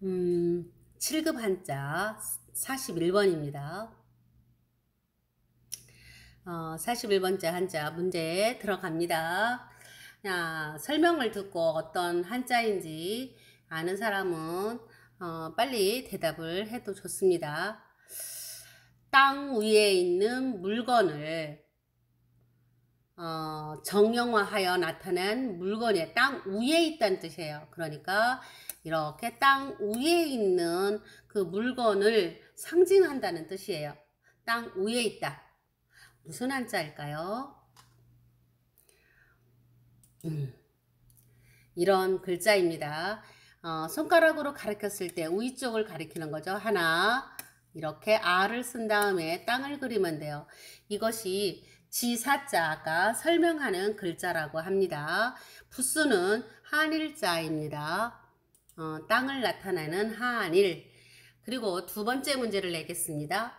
7급 한자 41번입니다. 41번째 한자 문제 들어갑니다. 설명을 듣고 어떤 한자인지 아는 사람은 빨리 대답을 해도 좋습니다. 땅 위에 있는 물건을 정형화하여 나타낸 물건이 땅 위에 있다는 뜻이에요. 그러니까 이렇게 땅 위에 있는 그 물건을 상징한다는 뜻이에요. 땅 위에 있다. 무슨 한자일까요? 이런 글자입니다. 손가락으로 가리켰을 때 위 쪽을 가리키는 거죠. 하나, 이렇게 R을 쓴 다음에 땅을 그리면 돼요. 이것이 지사자가 설명하는 글자라고 합니다. 부수는 한일자입니다. 땅을 나타내는 한일. 그리고 두 번째 문제를 내겠습니다.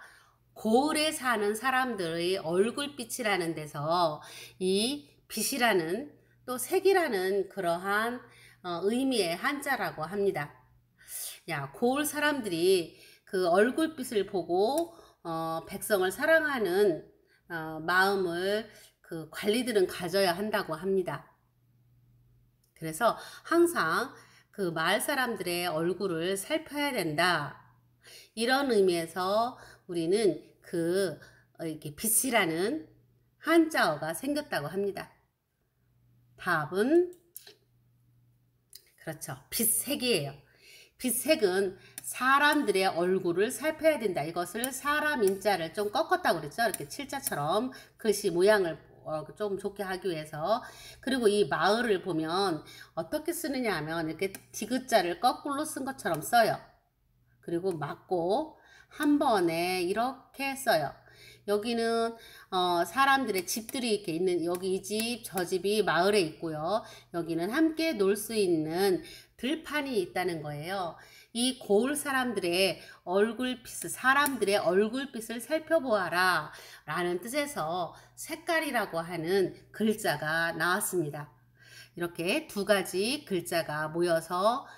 고을에 사는 사람들의 얼굴빛이라는 데서 이 빛이라는 또 색이라는 그러한 의미의 한자라고 합니다. 고을 사람들이 그 얼굴빛을 보고 백성을 사랑하는 마음을 그 관리들은 가져야 한다고 합니다. 그래서 항상 그 마을 사람들의 얼굴을 살펴야 된다. 이런 의미에서 우리는 이렇게 빛이라는 한자어가 생겼다고 합니다. 답은 그렇죠. 빛색이에요. 빛색은 사람들의 얼굴을 살펴야 된다. 이것을 사람 인자를 좀 꺾었다고 그랬죠. 이렇게 칠자처럼 글씨 모양을 좀 좋게 하기 위해서. 그리고 이 마을을 보면 어떻게 쓰느냐 하면 이렇게 디귿자를 거꾸로 쓴 것처럼 써요. 그리고 맞고 한 번에 이렇게 써요. 여기는 사람들의 집들이 이렇게 있는, 여기 이 집, 저 집이 마을에 있고요. 여기는 함께 놀 수 있는 들판이 있다는 거예요. 이 고을 사람들의 얼굴빛을, 사람들의 얼굴빛을 살펴보아라 라는 뜻에서 색깔이라고 하는 글자가 나왔습니다. 이렇게 두 가지 글자가 모여서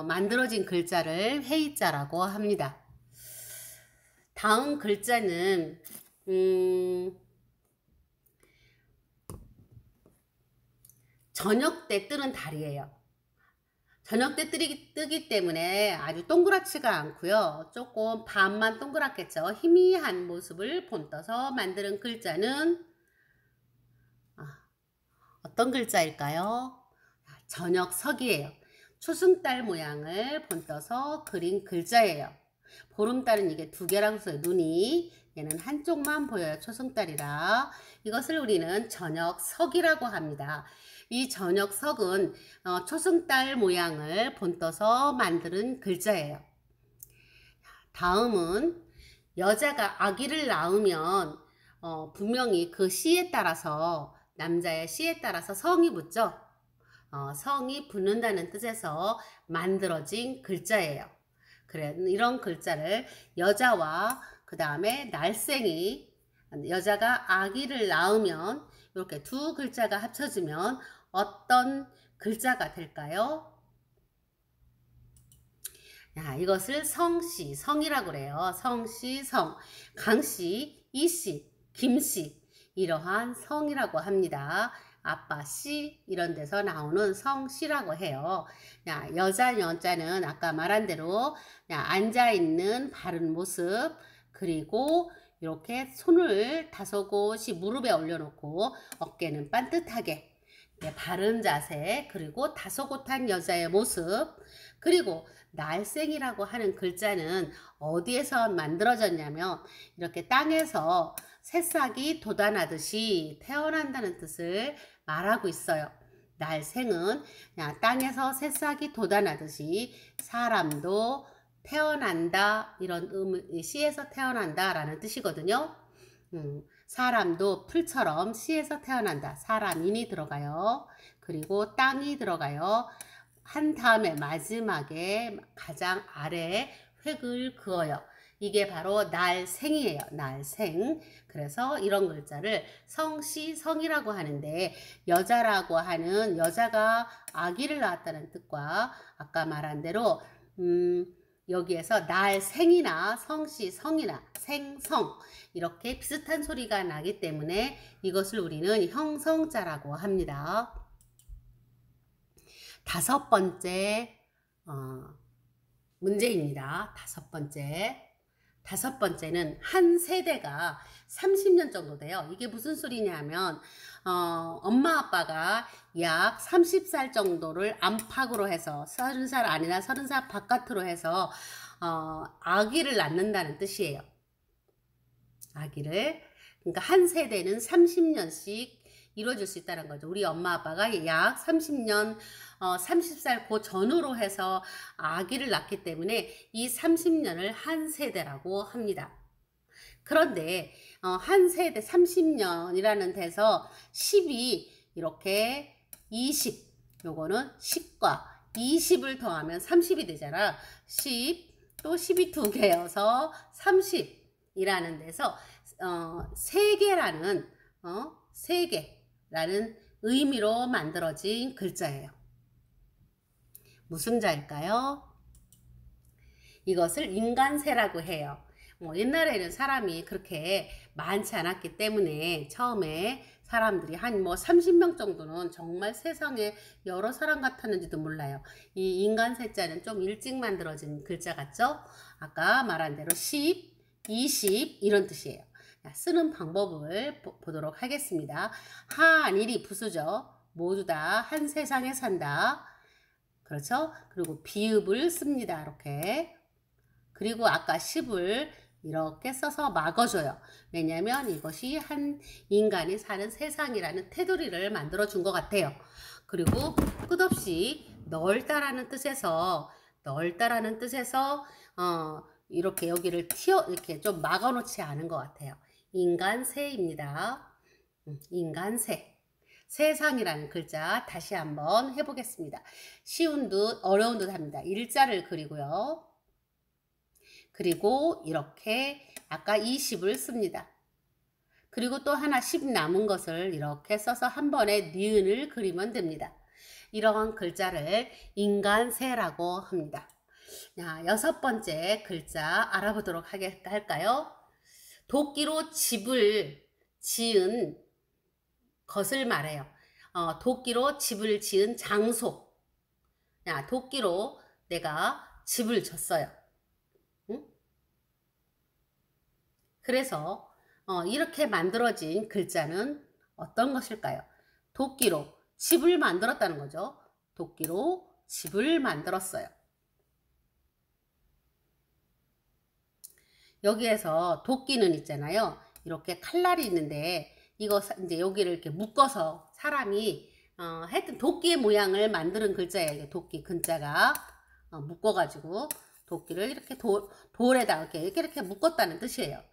만들어진 글자를 회의자라고 합니다. 다음 글자는 저녁 때 뜨는 달이에요. 저녁 때 뜨기 때문에 아주 동그랗지가 않고요. 조금 반만 동그랗겠죠. 희미한 모습을 본떠서 만드는 글자는 어떤 글자일까요? 저녁석이에요. 초승달 모양을 본떠서 그린 글자예요. 보름달은 이게 두 개라고 써요. 눈이. 얘는 한쪽만 보여요. 초승달이라. 이것을 우리는 저녁석이라고 합니다. 이 저녁석은 초승달 모양을 본떠서 만드는 글자예요. 다음은 여자가 아기를 낳으면 분명히 그 씨에 따라서, 남자의 씨에 따라서 성이 붙죠. 성이 붙는다는 뜻에서 만들어진 글자예요. 그래, 이런 글자를 여자와 그 다음에 날생이, 여자가 아기를 낳으면 이렇게 두 글자가 합쳐지면 어떤 글자가 될까요? 이것을 성씨, 성이라고 그래요. 성씨, 성, 강씨, 이씨, 김씨, 이러한 성이라고 합니다. 아빠, 씨 이런 데서 나오는 성씨라고 해요. 여자, 여자는 아까 말한 대로 앉아있는 바른 모습, 그리고 이렇게 손을 다소곳이 무릎에 올려놓고 어깨는 반듯하게 바른 자세, 그리고 다소곳한 여자의 모습, 그리고 날생이라고 하는 글자는 어디에서 만들어졌냐면 이렇게 땅에서 새싹이 돋아나듯이 태어난다는 뜻을 말하고 있어요. 날생은 땅에서 새싹이 돋아나듯이 사람도 태어난다, 이런 씨에서 태어난다 라는 뜻이거든요. 사람도 풀처럼 씨에서 태어난다. 사람인이 들어가요. 그리고 땅이 들어가요. 한 다음에 마지막에 가장 아래에 획을 그어요. 이게 바로 날생이에요. 날생. 그래서 이런 글자를 성씨, 성이라고 하는데, 여자라고 하는, 여자가 아기를 낳았다는 뜻과 아까 말한 대로 여기에서 날 생이나 성씨 성이나 생성 이렇게 비슷한 소리가 나기 때문에 이것을 우리는 형성자라고 합니다. 다섯 번째 문제입니다. 다섯 번째는 한 세대가 30년 정도 돼요. 이게 무슨 소리냐면 엄마 아빠가 약 30살 정도를 안팎으로 해서 30살 안이나 30살 바깥으로 해서 아기를 낳는다는 뜻이에요. 아기를. 그러니까 한 세대는 30년씩 이루어질 수 있다는 거죠. 우리 엄마 아빠가 약 30년 30살 그 전후로 해서 아기를 낳기 때문에 이 30년을 한 세대라고 합니다. 그런데 한 세대 30년이라는 데서 10이 이렇게 20 요거는 10과 20을 더하면 30이 되잖아. 10 또 10이 두 개여서 30이라는 데서 세개라는 세개라는 의미로 만들어진 글자예요. 무슨 자일까요? 이것을 인간세라고 해요. 옛날에는 사람이 그렇게 많지 않았기 때문에 처음에 사람들이 한 30명 정도는 정말 세상에 여러 사람 같았는지도 몰라요. 이 인간세자는 좀 일찍 만들어진 글자 같죠? 아까 말한 대로 10, 20 이런 뜻이에요. 쓰는 방법을 보도록 하겠습니다. 한일이 부수죠. 모두 다 한 세상에 산다. 그렇죠? 그리고 비읍을 씁니다. 이렇게. 그리고 아까 10을 이렇게 써서 막아줘요. 왜냐면 이것이 한 인간이 사는 세상이라는 테두리를 만들어 준 것 같아요. 그리고 끝없이 넓다라는 뜻에서 이렇게 여기를 이렇게 좀 막아놓지 않은 것 같아요. 인간세입니다. 인간세. 세상이라는 글자 다시 한번 해보겠습니다. 쉬운 듯 어려운 듯 합니다. 일자를 그리고요. 그리고 이렇게 아까 20을 씁니다. 그리고 또 하나 10 남은 것을 이렇게 써서 한 번에 니은을 그리면 됩니다. 이러한 글자를 인간세라고 합니다. 자, 여섯 번째 글자 알아보도록 할까요? 도끼로 집을 지은 것을 말해요. 도끼로 집을 지은 장소. 야, 도끼로 내가 집을 졌어요. 응? 그래서 이렇게 만들어진 글자는 어떤 것일까요? 도끼로 집을 만들었다는 거죠. 도끼로 집을 만들었어요. 여기에서 도끼는 있잖아요. 이렇게 칼날이 있는데 이거 이제 여기를 이렇게 묶어서 사람이 하여튼 도끼의 모양을 만드는 글자예요. 도끼 근자가 묶어가지고 도끼를 이렇게 돌에다 이렇게 묶었다는 뜻이에요.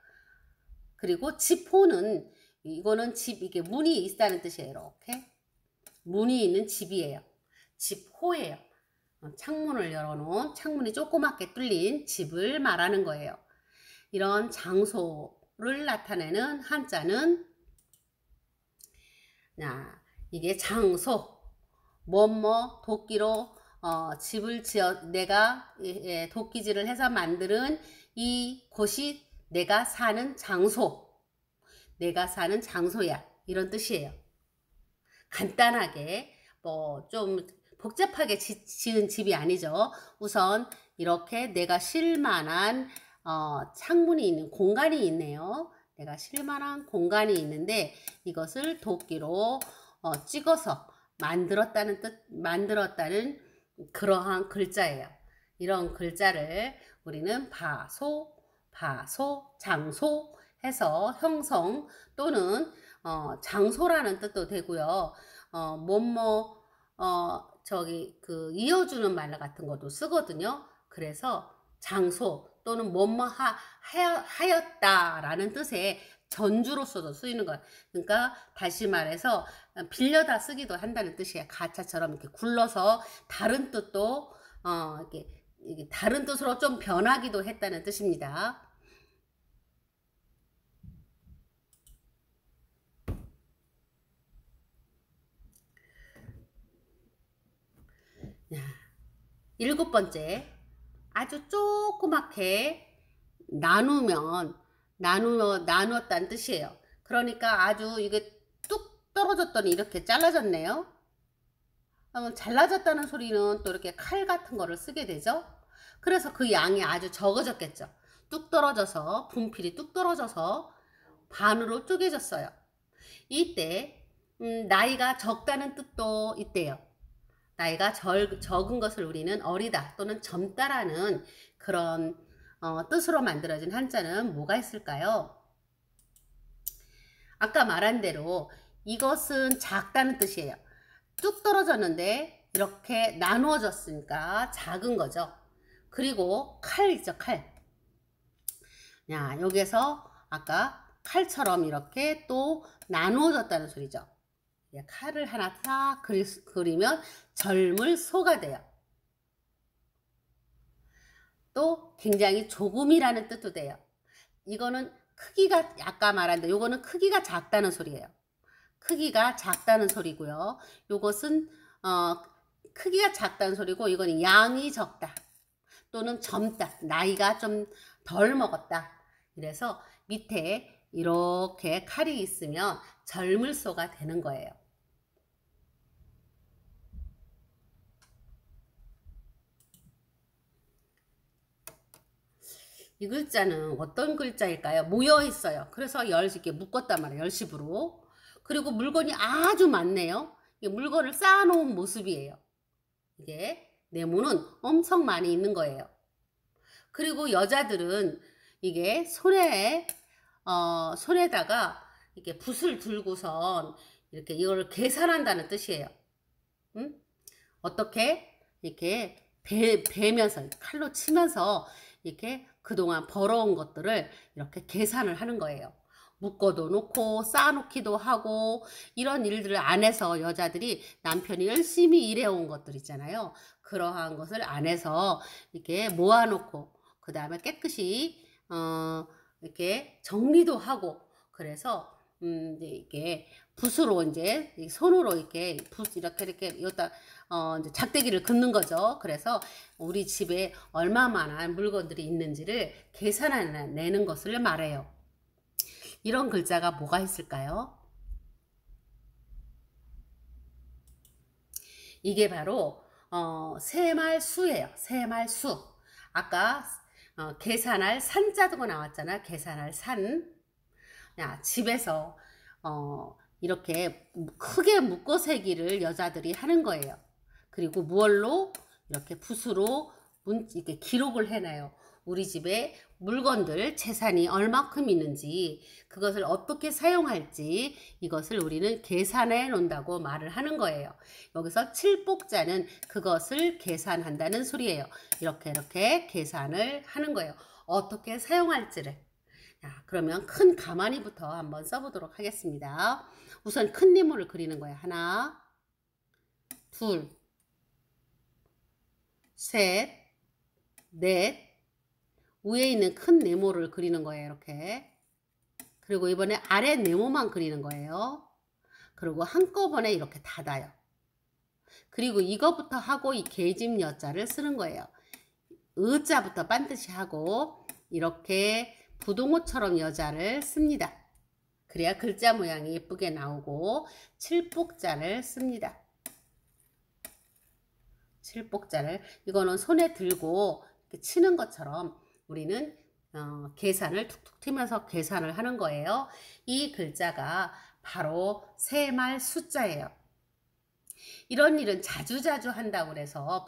그리고 지포는 이거는 집 이게 문이 있다는 뜻이에요. 이렇게 문이 있는 집이에요. 집호예요. 창문을 열어놓은 창문이 조그맣게 뚫린 집을 말하는 거예요. 이런 장소를 나타내는 한자는 이게 장소 뭐뭐 도끼로 집을 지어 내가 도끼질을 해서 만드는 이 곳이 내가 사는 장소 내가 사는 장소야 이런 뜻이에요. 간단하게 좀 복잡하게 지은 집이 아니죠. 우선 이렇게 내가 쉴 만한 창문이 있는 공간이 있네요. 내가 쉴 만한 공간이 있는데 이것을 도끼로 찍어서 만들었다는 그러한 글자예요. 이런 글자를 우리는 바소, 장소 해서 형성 또는 장소라는 뜻도 되고요. 이어주는 말 같은 것도 쓰거든요. 그래서 장소 또는 하였다라는 뜻의 전주로서도 쓰이는 거예요. 그러니까 다시 말해서 빌려다 쓰기도 한다는 뜻이에요. 가차처럼 이렇게 굴러서 다른 뜻도 이게 다른 뜻으로 좀 변하기도 했다는 뜻입니다. 일곱 번째 아주 조그맣게 나누었다는 뜻이에요. 그러니까 아주 이게 뚝 떨어졌더니 이렇게 잘라졌네요. 잘라졌다는 소리는 또 이렇게 칼 같은 거를 쓰게 되죠. 그래서 그 양이 아주 적어졌겠죠. 뚝 떨어져서, 분필이 뚝 떨어져서 반으로 쪼개졌어요. 이때 나이가 적다는 뜻도 있대요. 나이가 적은 것을 우리는 어리다 또는 젊다라는 그런 뜻으로 만들어진 한자는 뭐가 있을까요? 아까 말한 대로 이것은 작다는 뜻이에요. 뚝 떨어졌는데 이렇게 나누어졌으니까 작은 거죠. 그리고 칼 있죠, 칼. 야, 여기서 아까 칼처럼 이렇게 또 나누어졌다는 소리죠. 칼을 하나 딱 그리면 젊을 소가 돼요. 또 굉장히 조금이라는 뜻도 돼요. 이거는 크기가 아까 말한 대로 요거는 크기가 작다는 소리예요. 크기가 작다는 소리고요. 요것은 크기가 작다는 소리고 이거는 양이 적다 또는 젊다, 나이가 좀 덜 먹었다. 그래서 밑에 이렇게 칼이 있으면 젊을 소가 되는 거예요. 이 글자는 어떤 글자일까요? 모여 있어요. 그래서 이렇게 묶었단 말이에요. 열십으로. 그리고 물건이 아주 많네요. 물건을 쌓아놓은 모습이에요. 이게 네모는 엄청 많이 있는 거예요. 그리고 여자들은 이게 손에다가 이렇게 붓을 들고선 이렇게 이걸 계산한다는 뜻이에요. 어떻게 이렇게 베면서 칼로 치면서 이렇게 그동안 벌어온 것들을 이렇게 계산을 하는 거예요. 묶어도 놓고 쌓아놓기도 하고 이런 일들을 안에서 여자들이 남편이 열심히 일해온 것들 있잖아요. 그러한 것을 안에서 이렇게 모아놓고 그 다음에 깨끗이 이렇게 정리도 하고 그래서 이제 이렇게 붓으로 이제 손으로 이렇게 이렇게 여기다 이제 작대기를 긋는 거죠. 그래서 우리 집에 얼마만한 물건들이 있는지를 계산해내는 것을 말해요. 이런 글자가 뭐가 있을까요? 이게 바로 세말수예요. 세말수. 아까 계산할 산자두고 나왔잖아. 계산할 산. 야, 집에서 이렇게 크게 묶어세기를 여자들이 하는 거예요. 그리고 무얼로 이렇게 붓으로 이렇게 기록을 해놔요. 우리 집에 물건들 재산이 얼마큼 있는지 그것을 어떻게 사용할지 이것을 우리는 계산해 놓는다고 말을 하는 거예요. 여기서 칠복자는 그것을 계산한다는 소리예요. 이렇게 계산을 하는 거예요. 어떻게 사용할지를. 자, 그러면 큰 가마니부터 한번 써보도록 하겠습니다. 우선 큰 네모를 그리는 거예요. 하나, 둘, 셋, 넷. 위에 있는 큰 네모를 그리는 거예요. 이렇게. 그리고 이번에 아래 네모만 그리는 거예요. 그리고 한꺼번에 이렇게 닫아요. 그리고 이거부터 하고 이 계집 여자를 쓰는 거예요. 의자부터 반드시 하고 이렇게 부동호처럼 여자를 씁니다. 그래야 글자 모양이 예쁘게 나오고 칠복자를 씁니다. 칠복자를 이거는 손에 들고 이렇게 치는 것처럼 우리는 계산을 툭툭 튀면서 계산을 하는 거예요. 이 글자가 바로 세말 숫자예요. 이런 일은 자주자주 한다고 그래서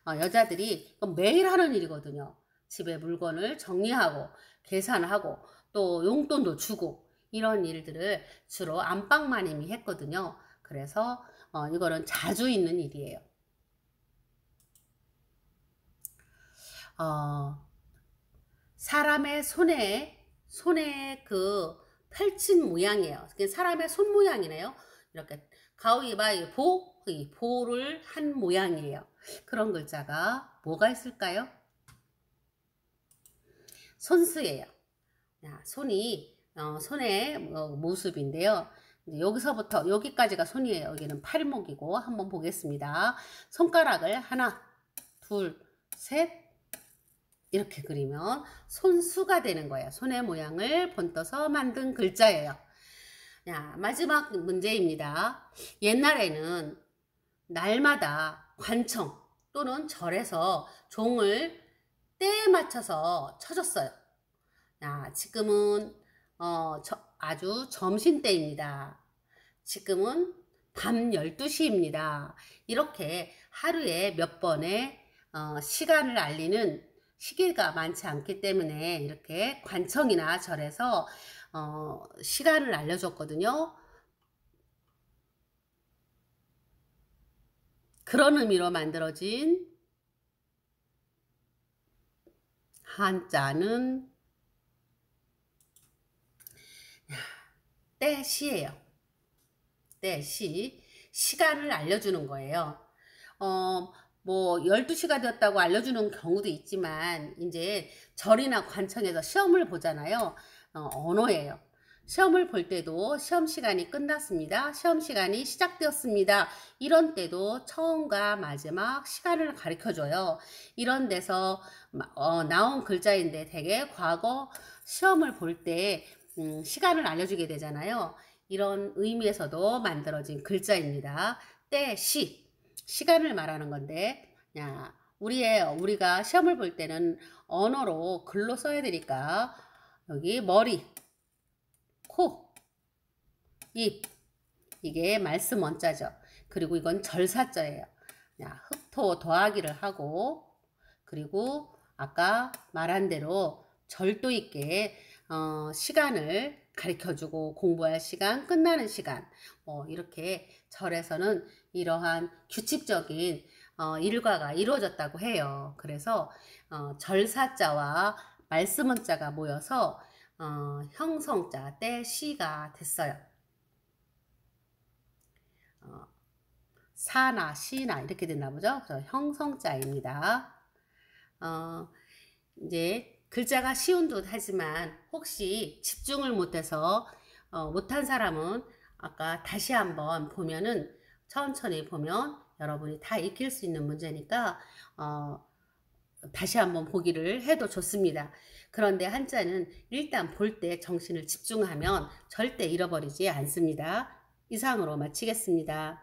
여자들이 매일 하는 일이거든요. 집에 물건을 정리하고 계산하고 또 용돈도 주고 이런 일들을 주로 안방마님이 했거든요. 그래서 이거는 자주 있는 일이에요. 사람의 손에 그 펼친 모양이에요. 사람의 손 모양이네요. 이렇게 가위바위보, 보를 한 모양이에요. 그런 글자가 뭐가 있을까요? 손수예요. 손이 손의 모습인데요. 여기서부터 여기까지가 손이에요. 여기는 팔목이고 한번 보겠습니다. 손가락을 하나, 둘, 셋, 이렇게 그리면 손수가 되는 거예요. 손의 모양을 번떠서 만든 글자예요. 자, 마지막 문제입니다. 옛날에는 날마다 관청 또는 절에서 종을 때에 맞춰서 쳐줬어요. 자, 지금은 아주 점심때입니다. 지금은 밤 12시입니다. 이렇게 하루에 몇 번의 시간을 알리는 시계가 많지 않기 때문에 이렇게 관청이나 절에서 시간을 알려줬거든요. 그런 의미로 만들어진 한자는 때시예요. 때시. 시간을 알려주는 거예요. 뭐 12시가 되었다고 알려주는 경우도 있지만 이제 절이나 관청에서 시험을 보잖아요. 언어예요. 시험을 볼 때도 시험 시간이 끝났습니다. 시험 시간이 시작되었습니다. 이런 때도 처음과 마지막 시간을 가르쳐줘요. 이런 데서 나온 글자인데 되게 과거 시험을 볼 때 시간을 알려주게 되잖아요. 이런 의미에서도 만들어진 글자입니다. 때, 시간을 말하는 건데, 야, 우리가 시험을 볼 때는 언어로 글로 써야 되니까, 여기 머리, 코, 입, 이게 말씀 원자죠. 그리고 이건 절사자예요. 흑토 더하기를 하고, 그리고 아까 말한 대로 절도 있게 시간을 가르쳐주고 공부할 시간, 끝나는 시간, 이렇게 절에서는 이러한 규칙적인 일과가 이루어졌다고 해요. 그래서 절사자와 말씀원자가 모여서 형성자, 때시가 됐어요. 사나, 시나 이렇게 됐나 보죠. 그래서 형성자입니다. 이제 글자가 쉬운 듯 하지만 혹시 집중을 못해서 못한 사람은 아까 다시 한번 보면은 천천히 보면 여러분이 다 익힐 수 있는 문제니까 다시 한번 보기를 해도 좋습니다. 그런데 한자는 일단 볼 때 정신을 집중하면 절대 잃어버리지 않습니다. 이상으로 마치겠습니다.